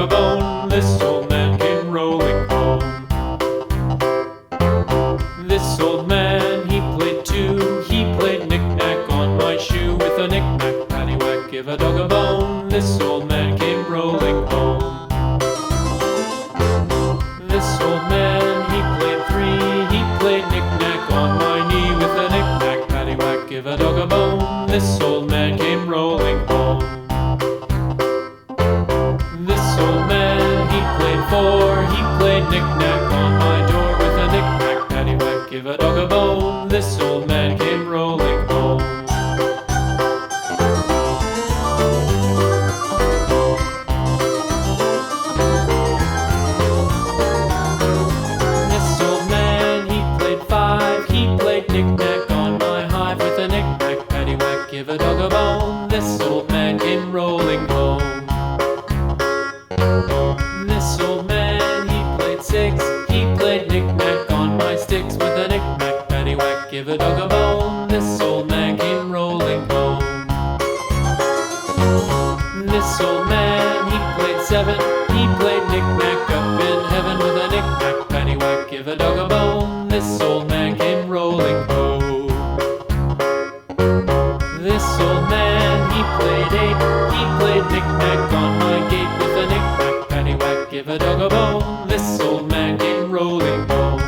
a bone. This old man came rolling home. This old man, he played too. He played knick-knack on my shoe. With a knick-knack, paddywhack, give a dog a bone. This old man came rolling home. This old man, he played three. He played knick-knack on my knee. With a knick-knack, paddywhack, give a dog a bone. This old man came rolling home. This old man, he played four. He played knick-knack on my door. With a knick-knack, paddywhack, give a dog a bone. This old man came rolling home. This old man, he played five. He played knick-knack on my hive. With a knick-knack, paddywhack, give a dog a bone. This old man came rolling home. This old man, he played six. He played knick-knack on my sticks. With a knick-knack, paddywhack, give a dog a bone. This old man came rolling home. This old man, he played seven. He played knick-knack up in heaven. With a knick-knack, paddywhack, give a dog a bone. This old man came rolling home. This old man, he played eight. He played knick-knack on my gate. With a knick-knack, paddywhack, give a dog a bone. This old man came rolling home.